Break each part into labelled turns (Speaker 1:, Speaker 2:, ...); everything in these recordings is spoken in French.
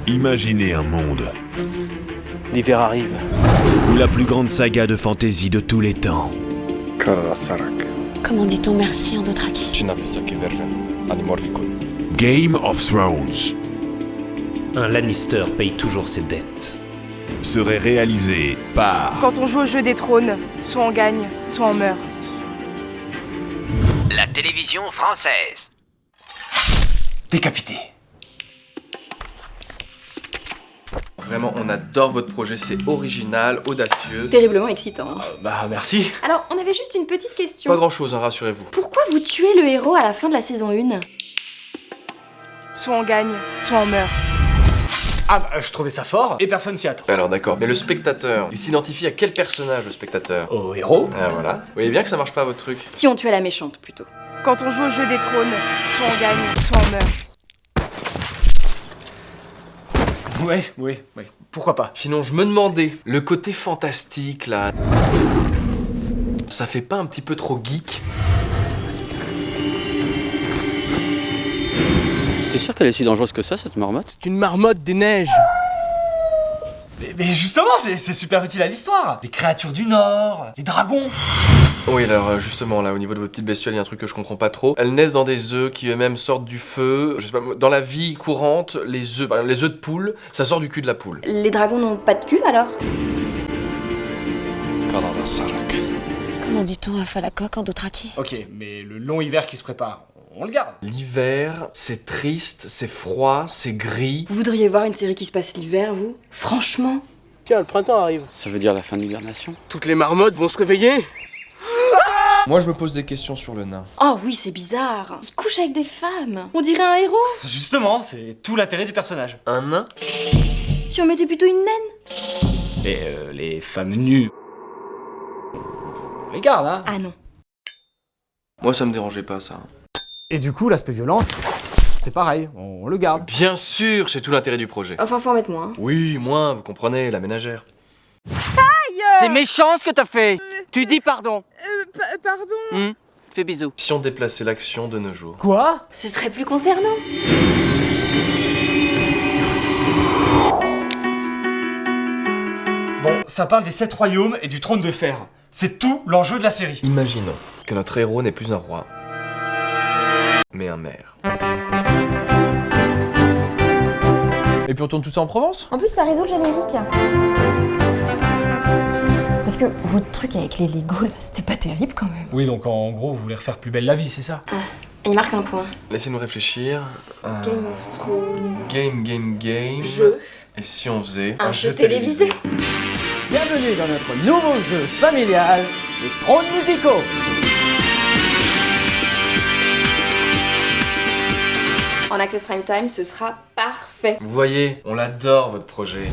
Speaker 1: Imaginez un monde
Speaker 2: L'hiver arrive.
Speaker 1: où la plus grande saga de fantasy de tous les temps
Speaker 3: Comment dit-on merci en Dothraki?
Speaker 1: Game of Thrones
Speaker 4: Un Lannister paye toujours ses dettes.
Speaker 1: serait réalisé par
Speaker 5: Quand on joue au jeu des trônes, soit on gagne, soit on meurt.
Speaker 6: La télévision française.
Speaker 2: Décapité.
Speaker 7: Vraiment, on adore votre projet, c'est original, audacieux.
Speaker 8: Terriblement excitant.
Speaker 2: Bah merci.
Speaker 8: Alors, on avait juste une petite question.
Speaker 7: Pas grand chose, hein, rassurez-vous.
Speaker 8: Pourquoi vous tuez le héros à la fin de la saison 1?
Speaker 5: Soit on gagne, soit on meurt.
Speaker 2: Ah bah, je trouvais ça fort et personne s'y attend.
Speaker 7: Alors d'accord, mais le spectateur, il s'identifie à quel personnage, le spectateur?
Speaker 2: Au héros.
Speaker 7: Ah voilà. Vous voyez bien que ça marche pas votre truc.
Speaker 8: Si on tuait la méchante, plutôt.
Speaker 5: Quand on joue au jeu des trônes, soit on gagne, soit on meurt.
Speaker 2: Ouais. Pourquoi pas.
Speaker 7: Sinon, je me demandais, le côté fantastique, là... Ça fait pas un petit peu trop geek?
Speaker 9: T'es sûr qu'elle est si dangereuse que ça, cette marmotte?
Speaker 2: C'est une marmotte des neiges. Mais justement, c'est super utile à l'histoire. Les créatures du Nord, les dragons.
Speaker 7: Oui, alors justement, là, au niveau de votre petite bestiole, il y a un truc que je comprends pas trop. Elles naissent dans des œufs qui eux-mêmes sortent du feu. Je sais pas, dans la vie courante, les œufs, par exemple, les œufs de poule, ça sort du cul de la poule.
Speaker 8: Les dragons n'ont pas de cul, alors?
Speaker 3: Comment dit-on à Falakok en Dothraki?
Speaker 2: Ok, mais le long hiver qui se prépare, on le garde.
Speaker 7: L'hiver, c'est triste, c'est froid, c'est gris.
Speaker 8: Vous voudriez voir une série qui se passe l'hiver, vous? Franchement?
Speaker 9: Tiens, le printemps arrive. Ça veut dire la fin de l'hibernation.
Speaker 2: Toutes les marmottes vont se réveiller.
Speaker 7: Moi, je me pose des questions sur le nain.
Speaker 8: Oh oui, c'est bizarre. Il couche avec des femmes. On dirait un héros.
Speaker 2: Justement, c'est tout l'intérêt du personnage.
Speaker 7: Un nain?
Speaker 8: Si on mettait plutôt une naine?
Speaker 2: Et les femmes nues, on les garde, hein.
Speaker 8: Ah non.
Speaker 7: Moi, ça me dérangeait pas, ça.
Speaker 2: Et du coup, l'aspect violent, c'est pareil, on le garde.
Speaker 7: Bien sûr, c'est tout l'intérêt du projet.
Speaker 8: Enfin, faut en mettre moins.
Speaker 7: Oui, moins, vous comprenez, la ménagère.
Speaker 6: C'est méchant ce que t'as fait. Tu dis pardon.
Speaker 5: Pardon?
Speaker 6: Fais bisous.
Speaker 7: Si on déplaçait l'action de nos jours.
Speaker 2: Quoi?
Speaker 8: Ce serait plus concernant.
Speaker 2: Bon, ça parle des 7 royaumes et du trône de fer. C'est tout l'enjeu de la série.
Speaker 7: Imaginons que notre héros n'est plus un roi, mais un maire.
Speaker 10: Et puis on tourne tout ça en Provence?
Speaker 8: En plus, ça résout le générique. Parce que votre truc avec les Lego, là, c'était pas terrible quand même.
Speaker 2: Oui, donc en gros, vous voulez refaire plus belle la vie, c'est ça?
Speaker 8: Il marque un point.
Speaker 7: Laissez-nous réfléchir.
Speaker 8: Game of Thrones.
Speaker 7: Game.
Speaker 8: Jeu.
Speaker 7: Et si on faisait
Speaker 8: Un jeu télévisé.
Speaker 11: Bienvenue dans notre nouveau jeu familial, les trônes musicaux.
Speaker 8: En Access Prime Time, ce sera parfait.
Speaker 7: Vous voyez, on l'adore votre projet.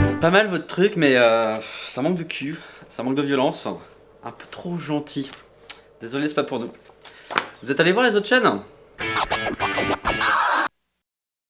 Speaker 9: C'est pas mal votre truc, mais ça manque de cul, ça manque de violence. Un peu trop gentil. Désolé, c'est pas pour nous. Vous êtes allé voir les autres chaînes?